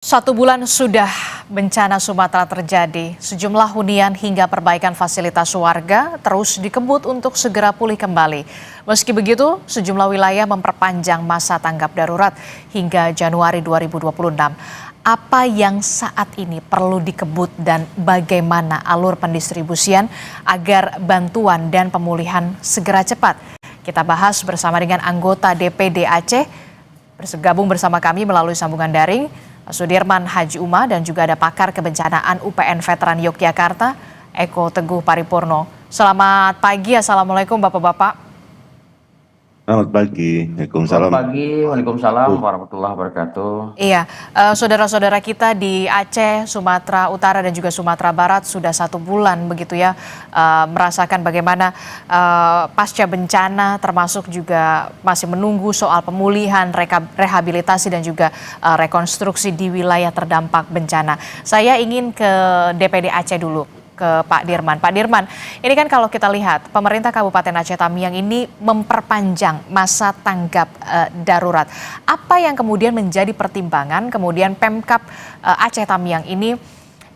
Satu bulan sudah bencana Sumatera terjadi, sejumlah hunian hingga perbaikan fasilitas warga terus dikebut untuk segera pulih kembali. Meski begitu, sejumlah wilayah memperpanjang masa tanggap darurat hingga Januari 2026. Apa yang saat ini perlu dikebut dan bagaimana alur pendistribusian agar bantuan dan pemulihan segera cepat? Kita bahas bersama dengan anggota DPD Aceh, bergabung bersama kami melalui sambungan daring, Sudirman Haji Uma, dan juga ada pakar kebencanaan UPN Veteran Yogyakarta, Eko Teguh Paripurno. Selamat pagi, Assalamualaikum Bapak-Bapak. Selamat pagi, Selamat Waalaikumsalam. pagi, Waalaikumsalam warahmatullahi wabarakatuh. Iya, saudara-saudara kita di Aceh, Sumatera Utara dan juga Sumatera Barat sudah 1 bulan begitu ya, merasakan bagaimana pasca bencana, termasuk juga masih menunggu soal pemulihan, rehabilitasi dan juga rekonstruksi di wilayah terdampak bencana. Saya ingin ke DPD Aceh dulu, ke Pak Dirman. Pak Dirman, ini kan kalau kita lihat pemerintah Kabupaten Aceh Tamiang ini memperpanjang masa tanggap darurat. Apa yang kemudian menjadi pertimbangan kemudian Pemkab Aceh Tamiang ini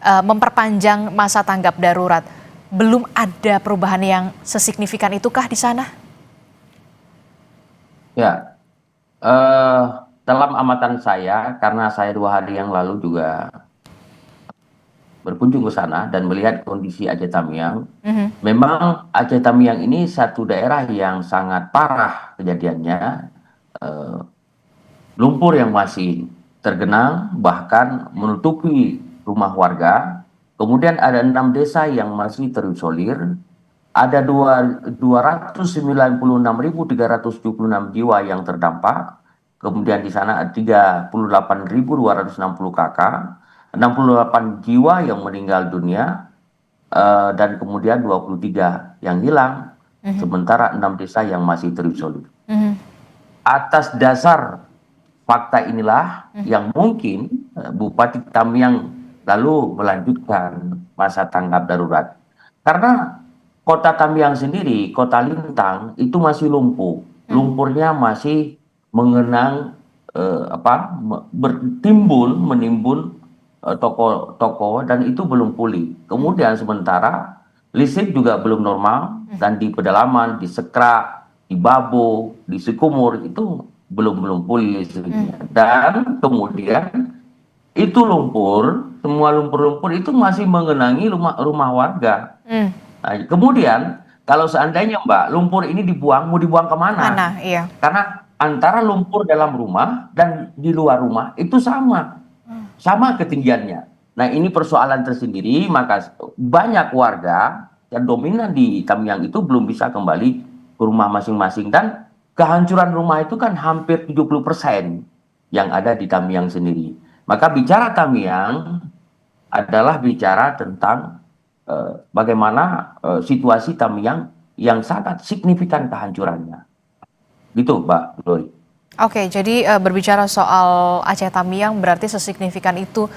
memperpanjang masa tanggap darurat? Belum ada perubahan yang sesignifikan itukah di sana? Ya, dalam amatan saya, karena saya 2 hari yang lalu juga berkunjung ke sana dan melihat kondisi Aceh Tamiang, memang Aceh Tamiang ini satu daerah yang sangat parah kejadiannya, eh, lumpur yang masih tergenang, bahkan menutupi rumah warga. Kemudian ada 6 desa yang masih terisolir, ada 296.376 jiwa yang terdampak. Kemudian di sana ada 38.260 kakak, 68 jiwa yang meninggal dunia, dan kemudian 23 yang hilang, sementara 6 desa yang masih terisolir. Atas dasar fakta inilah yang mungkin Bupati Tamiang lalu melanjutkan masa tanggap darurat. Kota Tamiang sendiri, kota Lintang, itu masih lumpuh. Lumpurnya masih mengenang, menimbun toko-toko, dan itu belum pulih. Kemudian sementara listrik juga belum normal, dan di pedalaman, di Sekrak, di Babo, di Sikumur itu belum pulih listriknya. Dan kemudian itu semua lumpur-lumpur itu masih mengenangi rumah warga. Nah, kemudian kalau seandainya Mbak, lumpur ini mau dibuang kemana? Iya. Karena antara lumpur dalam rumah dan di luar rumah itu sama ketinggiannya. Nah, ini persoalan tersendiri, maka banyak warga yang dominan di Tamiang itu belum bisa kembali ke rumah masing-masing, dan kehancuran rumah itu kan hampir 70% yang ada di Tamiang sendiri. Maka bicara Tamiang adalah bicara tentang bagaimana situasi Tamiang yang sangat signifikan kehancurannya. Gitu, Mbak Glory. Oke, jadi berbicara soal Aceh Tamiang berarti sesignifikan itu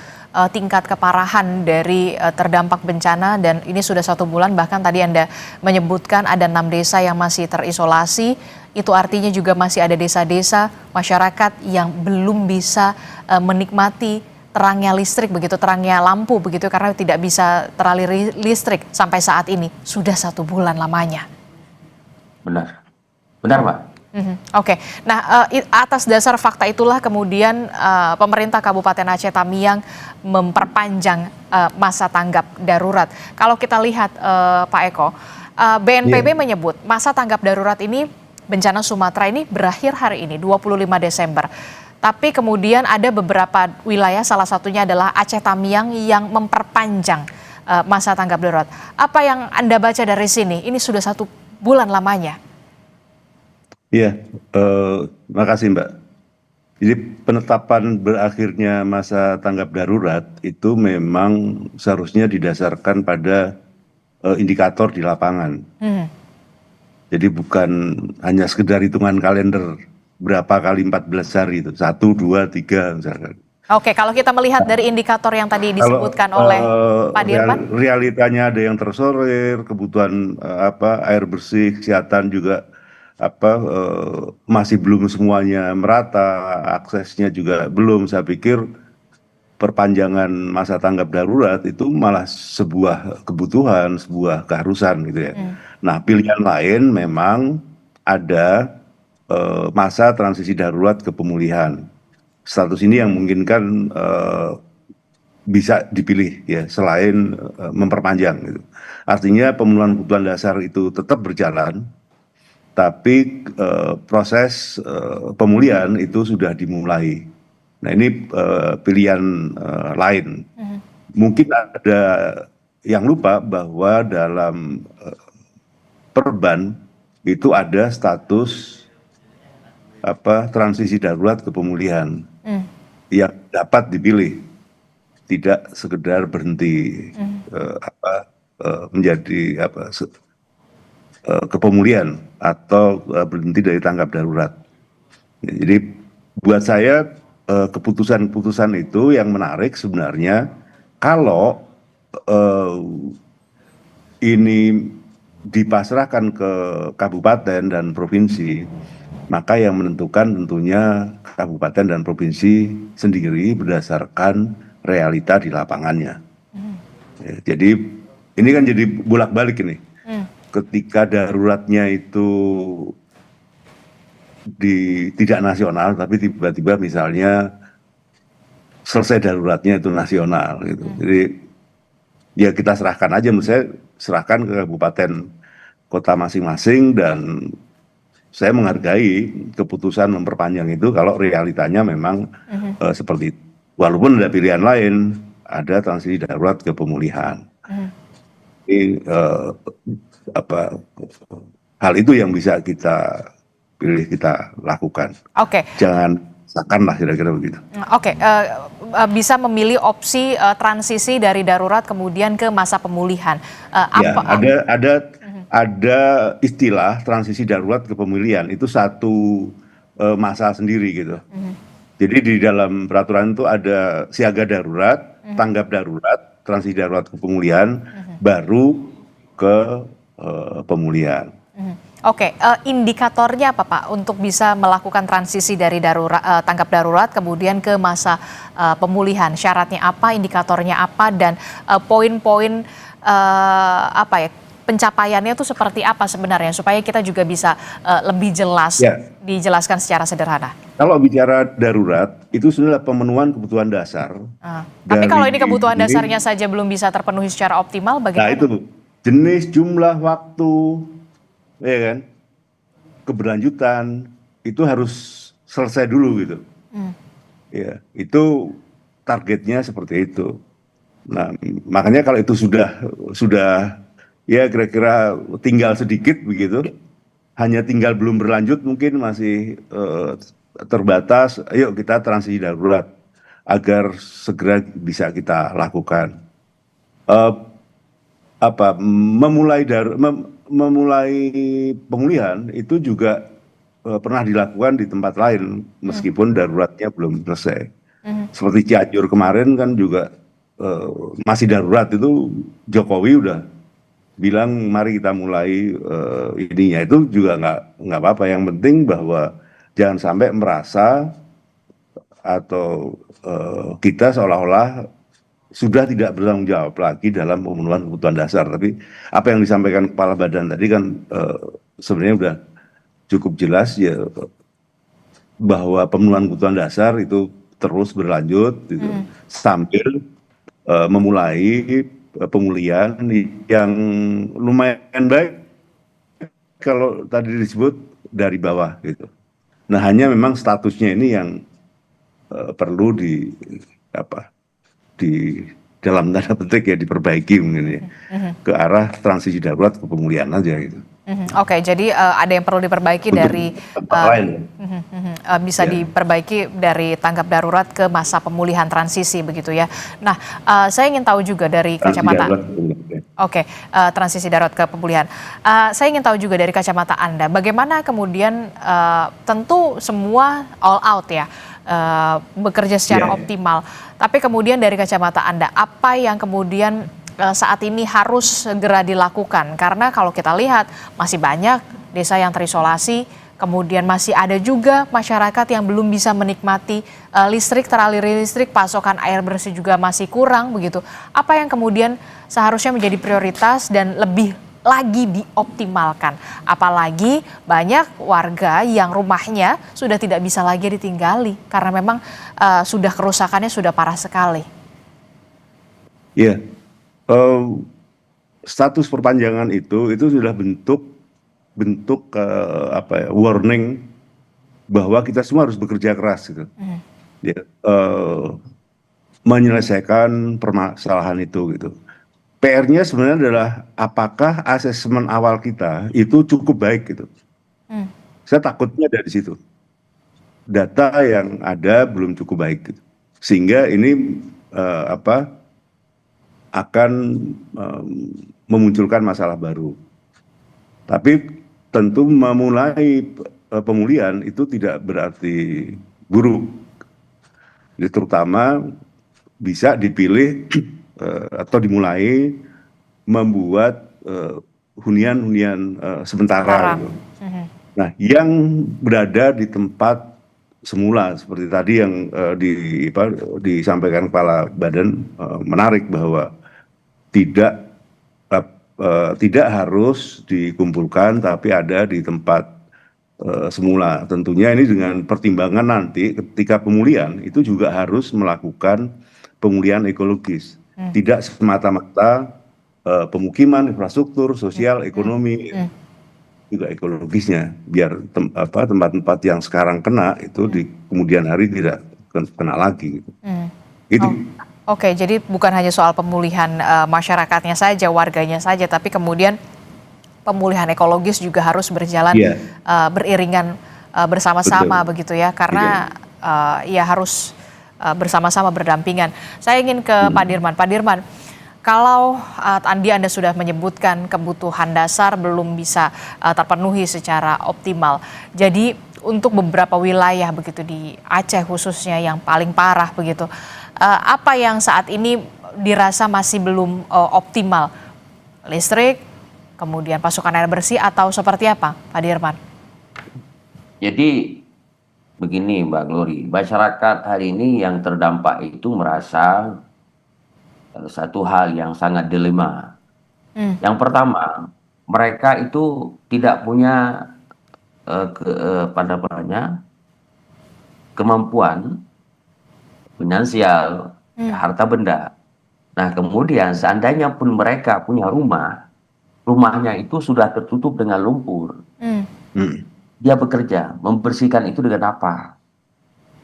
tingkat keparahan dari terdampak bencana, dan ini sudah 1 bulan, bahkan tadi Anda menyebutkan ada 6 desa yang masih terisolasi. Itu artinya juga masih ada desa-desa masyarakat yang belum bisa menikmati terangnya listrik, begitu terangnya lampu begitu, karena tidak bisa teraliri listrik sampai saat ini. Sudah 1 bulan lamanya. Benar, Mbak. Oke, nah atas dasar fakta itulah kemudian pemerintah Kabupaten Aceh Tamiang memperpanjang masa tanggap darurat. Kalau kita lihat Pak Eko, BNPB menyebut masa tanggap darurat ini, bencana Sumatera ini berakhir hari ini 25 Desember. Tapi kemudian ada beberapa wilayah, salah satunya adalah Aceh Tamiang, yang memperpanjang masa tanggap darurat. Apa yang Anda baca dari sini? Ini sudah 1 bulan lamanya. Iya, makasih Mbak. Jadi penetapan berakhirnya masa tanggap darurat itu memang seharusnya didasarkan pada indikator di lapangan. Jadi bukan hanya sekedar hitungan kalender berapa kali 14 hari itu, 1, 2, 3 misalkan. Oke, kalau kita melihat dari indikator yang tadi disebutkan oleh Pak Dirman, realitanya ada yang tersorer, kebutuhan air bersih, kesehatan juga masih belum semuanya merata, aksesnya juga belum. Saya pikir perpanjangan masa tanggap darurat itu malah sebuah kebutuhan, sebuah keharusan gitu ya. Nah, pilihan lain memang ada masa transisi darurat ke pemulihan. Status ini yang memungkinkan bisa dipilih ya selain memperpanjang gitu. Artinya pemenuhan kebutuhan dasar itu tetap berjalan, tapi proses pemulihan itu sudah dimulai. Nah, ini pilihan lain. Mungkin ada yang lupa bahwa dalam Perban itu ada status transisi darurat ke pemulihan yang dapat dipilih, tidak sekedar berhenti menjadi ke pemulihan atau berhenti dari tanggap darurat. Jadi buat saya keputusan-keputusan itu yang menarik sebenarnya kalau ini dipasrahkan ke kabupaten dan provinsi, maka yang menentukan tentunya kabupaten dan provinsi sendiri berdasarkan realita di lapangannya. Ya, jadi ini kan jadi bolak-balik ini. Ketika daruratnya itu tidak nasional, tapi tiba-tiba misalnya selesai daruratnya itu nasional gitu. Jadi ya kita serahkan aja, menurut saya serahkan ke kabupaten kota masing-masing, dan saya menghargai keputusan memperpanjang itu kalau realitanya memang seperti itu. Walaupun ada pilihan lain, ada transisi darurat ke pemulihan. Ini hal itu yang bisa kita pilih, kita lakukan. Oke. Jangan seakan lah kira-kira begitu. Oke, bisa memilih opsi transisi dari darurat kemudian ke masa pemulihan. Ya, ada istilah transisi darurat ke pemulihan, itu satu masa sendiri gitu. Jadi di dalam peraturan itu ada siaga darurat, tanggap darurat, transisi darurat ke pemulihan, baru ke pemulihan. Oke, indikatornya apa Pak untuk bisa melakukan transisi dari tanggap darurat kemudian ke masa pemulihan? Syaratnya apa, indikatornya apa, dan poin-poin pencapaiannya itu seperti apa sebenarnya supaya kita juga bisa lebih jelas dijelaskan secara sederhana. Kalau bicara darurat itu sebenarnya pemenuhan kebutuhan dasar. Tapi kalau ini kebutuhan dasarnya saja belum bisa terpenuhi secara optimal, bagaimana? Nah, itu jenis, jumlah, waktu, ya kan, keberlanjutan itu harus selesai dulu gitu. Ya, itu targetnya seperti itu. Nah, makanya kalau itu sudah ya kira-kira tinggal sedikit begitu, hanya tinggal belum berlanjut, mungkin masih terbatas, ayo kita transisi darurat agar segera bisa kita lakukan. Memulai pemulihan itu juga pernah dilakukan di tempat lain meskipun daruratnya belum selesai. Seperti Cianjur kemarin kan juga masih darurat, itu Jokowi udah bilang mari kita mulai ininya, itu juga nggak apa-apa. Yang penting bahwa jangan sampai merasa atau kita seolah-olah sudah tidak bertanggung jawab lagi dalam pemenuhan kebutuhan dasar. Tapi apa yang disampaikan Kepala Badan tadi kan sebenarnya udah cukup jelas ya, bahwa pemenuhan kebutuhan dasar itu terus berlanjut gitu, sambil memulai pemulihan yang lumayan baik kalau tadi disebut dari bawah gitu. Nah, hanya memang statusnya ini yang perlu di dalam tanda petik ya diperbaiki mungkin ya, ke arah transisi darurat ke pemulihan aja gitu. Oke, jadi ada yang perlu diperbaiki dari bisa diperbaiki dari tanggap darurat ke masa pemulihan transisi begitu ya. Nah, saya ingin tahu juga dari kacamata transisi darurat ke pemulihan. Saya ingin tahu juga dari kacamata Anda, bagaimana kemudian tentu semua all out ya, bekerja secara optimal. Tapi kemudian dari kacamata Anda, apa yang kemudian saat ini harus segera dilakukan? Karena kalau kita lihat masih banyak desa yang terisolasi, kemudian masih ada juga masyarakat yang belum bisa menikmati listrik, teraliri listrik, pasokan air bersih juga masih kurang begitu. Apa yang kemudian seharusnya menjadi prioritas dan lebih lagi dioptimalkan? Apalagi banyak warga yang rumahnya sudah tidak bisa lagi ditinggali karena memang sudah kerusakannya sudah parah sekali. Ya, status perpanjangan itu sudah bentuk warning bahwa kita semua harus bekerja keras gitu. Ya, menyelesaikan permasalahan itu gitu. PR-nya sebenarnya adalah apakah asesmen awal kita itu cukup baik gitu. Saya takutnya dari situ. Data yang ada belum cukup baik gitu. Sehingga ini akan memunculkan masalah baru. Tapi tentu memulai pemulihan itu tidak berarti buruk. Jadi terutama bisa dipilih atau dimulai membuat hunian-hunian sementara. Gitu. Nah, yang berada di tempat semula seperti tadi yang disampaikan Kepala Badan menarik bahwa tidak harus dikumpulkan tapi ada di tempat semula. Tentunya ini dengan pertimbangan nanti ketika pemulihan itu juga harus melakukan pemulihan ekologis. Tidak semata-mata pemukiman, infrastruktur, sosial, ekonomi, juga ekologisnya. Biar tempat-tempat yang sekarang kena itu di kemudian hari tidak kena lagi. Gitu. Oke, jadi bukan hanya soal pemulihan masyarakatnya saja, warganya saja, tapi kemudian pemulihan ekologis juga harus berjalan beriringan bersama-sama begitu ya, karena ya harus bersama-sama berdampingan. Saya ingin ke Pak Dirman. Pak Dirman, kalau Anda sudah menyebutkan kebutuhan dasar belum bisa terpenuhi secara optimal, jadi untuk beberapa wilayah begitu di Aceh khususnya yang paling parah begitu, apa yang saat ini dirasa masih belum optimal? Listrik, kemudian pasokan air bersih atau seperti apa, Pak Dirman? Jadi begini Mbak Glory, masyarakat hari ini yang terdampak itu merasa satu hal yang sangat dilema. Yang pertama, mereka itu tidak punya kemampuan finansial, harta benda. Nah, kemudian seandainya pun mereka punya rumahnya itu sudah tertutup dengan lumpur. Dia bekerja, membersihkan itu dengan apa?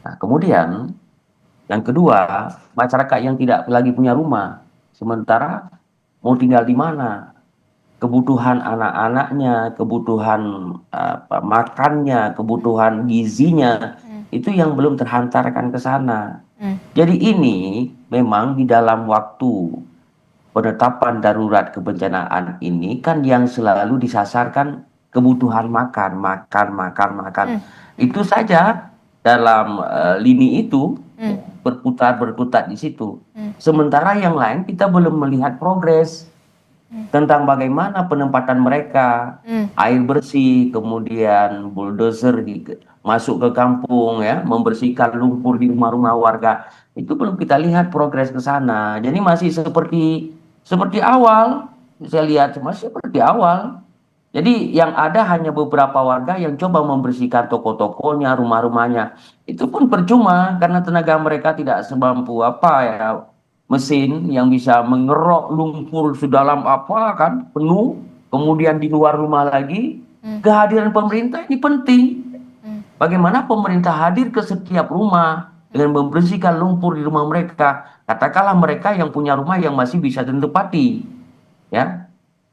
Nah, kemudian yang kedua, masyarakat yang tidak lagi punya rumah, sementara mau tinggal di mana? Kebutuhan anak-anaknya, kebutuhan makannya, kebutuhan gizinya, itu yang belum terhantarkan ke sana. Jadi ini memang di dalam waktu penetapan darurat kebencanaan ini kan yang selalu disasarkan kebutuhan makan. Itu saja dalam lini itu berputar di situ. Sementara yang lain kita belum melihat progres tentang bagaimana penempatan mereka, air bersih, kemudian bulldozer masuk ke kampung ya, membersihkan lumpur di rumah-rumah warga. Itu belum kita lihat progres ke sana. Jadi masih seperti awal. Saya lihat masih seperti awal. Jadi yang ada hanya beberapa warga yang coba membersihkan toko-tokonya, rumah-rumahnya. Itu pun percuma karena tenaga mereka tidak semampu mesin yang bisa mengerok lumpur sedalam penuh, kemudian di luar rumah lagi. Kehadiran pemerintah ini penting. Bagaimana pemerintah hadir ke setiap rumah dengan membersihkan lumpur di rumah mereka. Katakanlah mereka yang punya rumah yang masih bisa ditempati, ya.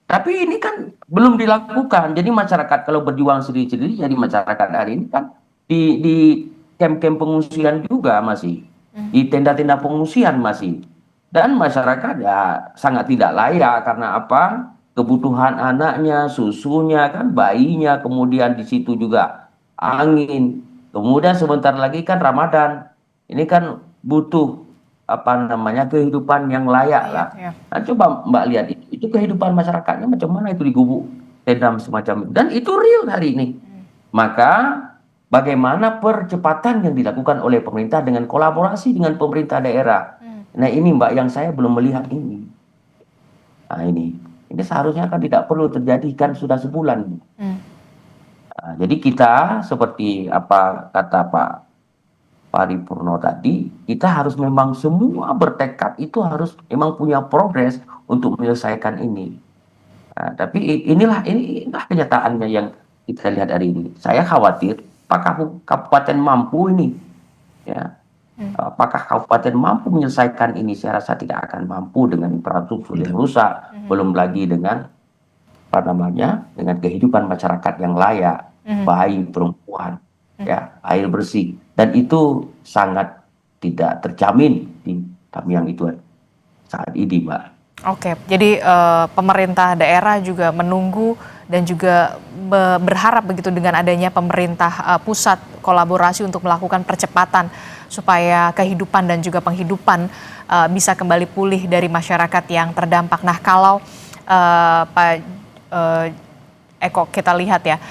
Tapi ini kan belum dilakukan. Jadi masyarakat kalau berjuang sendiri-sendiri, jadi masyarakat hari ini kan di kamp-kamp pengungsian juga masih, di tenda-tenda pengungsian masih. Dan masyarakat ya sangat tidak layak karena apa? Kebutuhan anaknya, susunya kan, bayinya, kemudian di situ juga angin. Kemudian sebentar lagi kan Ramadan. Ini kan butuh kehidupan yang layak lah. Nah, coba Mbak lihat itu kehidupan masyarakatnya macam mana itu di gubuk tenda semacam itu. Dan itu real hari ini. Maka bagaimana percepatan yang dilakukan oleh pemerintah dengan kolaborasi dengan pemerintah daerah. Nah ini Mbak yang saya belum melihat ini. Nah ini seharusnya kan tidak perlu terjadi kan sudah sebulan. Nah, jadi kita seperti apa kata Pak Paripurno tadi, kita harus memang semua bertekad itu harus memang punya progres untuk menyelesaikan ini. Nah, tapi inilah kenyataannya yang kita lihat hari ini. Saya khawatir apakah kabupaten mampu ini, ya, apakah kabupaten mampu menyelesaikan ini? Saya rasa tidak akan mampu dengan infrastruktur yang rusak, belum lagi dengan apa namanya, dengan kehidupan masyarakat yang layak, bayi, perempuan, ya, air bersih, dan itu sangat tidak terjamin di Tamiang itu saat ini, Mbak. Oke, jadi pemerintah daerah juga menunggu dan juga berharap begitu dengan adanya pemerintah pusat kolaborasi untuk melakukan percepatan supaya kehidupan dan juga penghidupan bisa kembali pulih dari masyarakat yang terdampak. Nah, kalau Pak Eko kita lihat ya,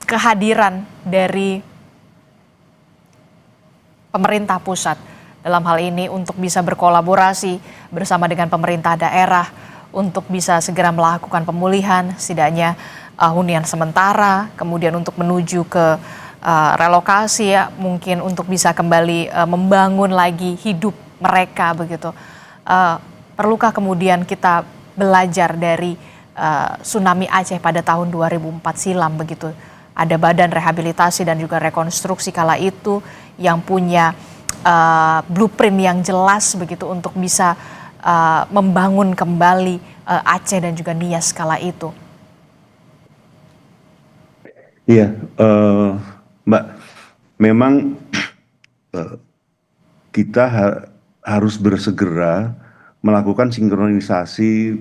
kehadiran dari pemerintah pusat dalam hal ini untuk bisa berkolaborasi bersama dengan pemerintah daerah untuk bisa segera melakukan pemulihan, setidaknya hunian sementara, kemudian untuk menuju ke relokasi ya, mungkin untuk bisa kembali membangun lagi hidup mereka begitu. Perlukah kemudian kita belajar dari tsunami Aceh pada tahun 2004 silam begitu? Ada badan rehabilitasi dan juga rekonstruksi kala itu yang punya blueprint yang jelas begitu untuk bisa membangun kembali Aceh dan juga Nias kala itu. Iya, Mbak, memang kita harus bersegera melakukan sinkronisasi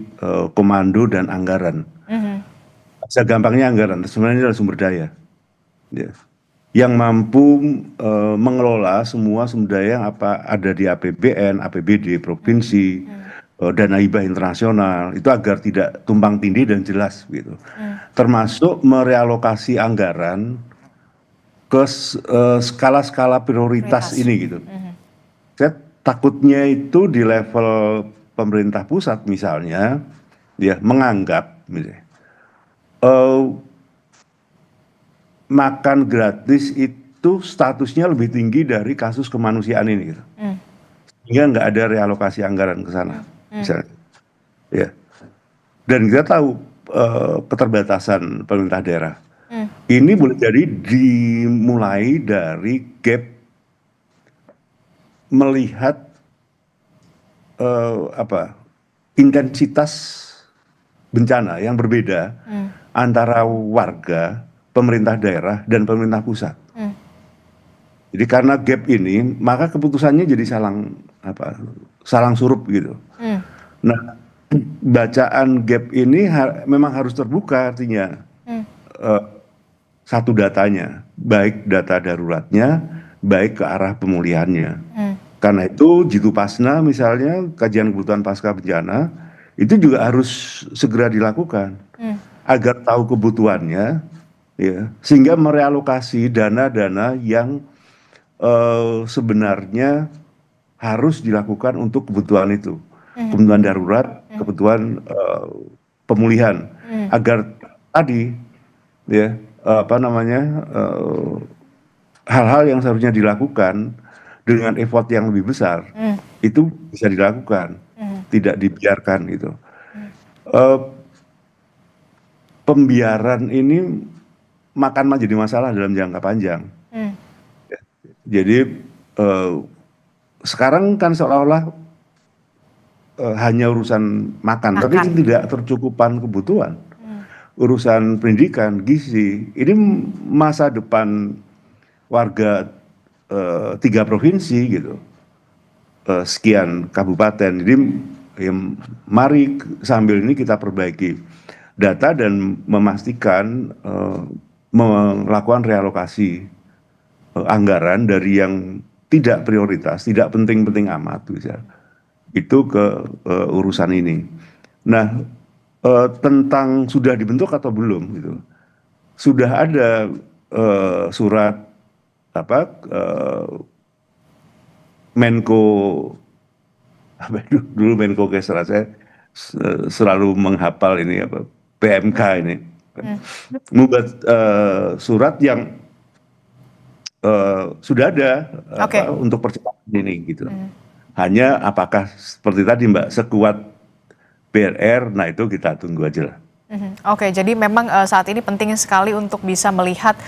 komando dan anggaran. Segampangnya anggaran, sebenarnya adalah sumber daya. Ya. Yang mampu mengelola semua sumber daya yang ada di APBN, APBD, provinsi, dana hibah internasional, itu agar tidak tumpang tindih dan jelas gitu. Termasuk merealokasi anggaran ke skala-skala prioritas ini gitu. Saya takutnya itu di level pemerintah pusat misalnya, ya menganggap misalnya, makan gratis itu statusnya lebih tinggi dari kasus kemanusiaan ini gitu. Sehingga nggak ada realokasi anggaran ke sana misalnya. Ya. Dan kita tahu keterbatasan pemerintah daerah. Ini boleh jadi dimulai dari gap melihat intensitas bencana yang berbeda antara warga, pemerintah daerah, dan pemerintah pusat. Jadi karena gap ini, maka keputusannya jadi salang surup gitu. Nah, bacaan gap ini memang harus terbuka artinya. Satu datanya, baik data daruratnya, baik ke arah pemulihannya. Karena itu Jitupasna misalnya, kajian kebutuhan pasca bencana, itu juga harus segera dilakukan agar tahu kebutuhannya, ya, sehingga merealokasi dana-dana yang sebenarnya harus dilakukan untuk kebutuhan itu, kebutuhan darurat, kebutuhan pemulihan, agar tadi, ya, hal-hal yang seharusnya dilakukan dengan effort yang lebih besar itu bisa dilakukan, tidak dibiarkan gitu. Pembiaran ini menjadi masalah dalam jangka panjang. Jadi sekarang kan seolah-olah hanya urusan makan, tapi tidak tercukupan kebutuhan. Urusan pendidikan, gizi, ini masa depan warga 3 provinsi gitu, sekian kabupaten. Jadi ya, mari sambil ini kita perbaiki data dan memastikan melakukan realokasi anggaran dari yang tidak prioritas, tidak penting-penting amat, bisa itu ke urusan ini. Nah, tentang sudah dibentuk atau belum gitu. sudah ada surat apa Menko apa itu dulu Menko Kesra, saya selalu menghafal ini apa PMK ini membuat surat yang sudah ada Oke. untuk percepatan ini gitu. Hanya apakah seperti tadi Mbak sekuat BRR, nah itu kita tunggu aja lah. Oke, jadi memang saat ini penting sekali untuk bisa melihat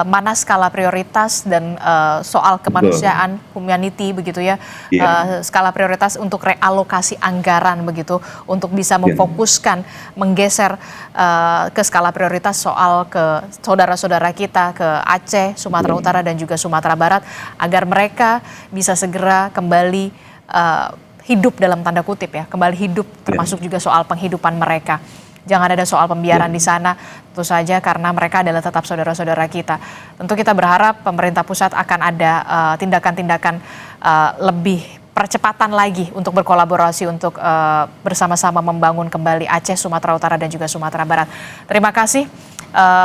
mana skala prioritas dan soal kemanusiaan, humanity begitu ya, Iya. skala prioritas untuk realokasi anggaran begitu, untuk bisa memfokuskan, menggeser ke skala prioritas soal ke saudara-saudara kita ke Aceh, Sumatera Utara dan juga Sumatera Barat, agar mereka bisa segera kembali hidup dalam tanda kutip ya, kembali hidup, termasuk juga soal penghidupan mereka. Jangan ada soal pembiaran di sana, tentu saja karena mereka adalah tetap saudara-saudara kita. Tentu kita berharap pemerintah pusat akan ada tindakan-tindakan lebih percepatan lagi untuk berkolaborasi untuk bersama-sama membangun kembali Aceh, Sumatera Utara dan juga Sumatera Barat. Terima kasih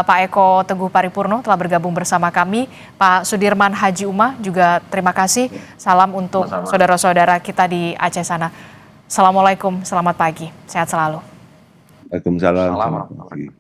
Pak Eko Teguh Paripurno telah bergabung bersama kami. Pak Sudirman Haji Umah juga terima kasih. Salam untuk saudara-saudara kita di Aceh sana. Assalamualaikum, selamat pagi, sehat selalu. Waalaikumsalam. Salam. Selamat pagi.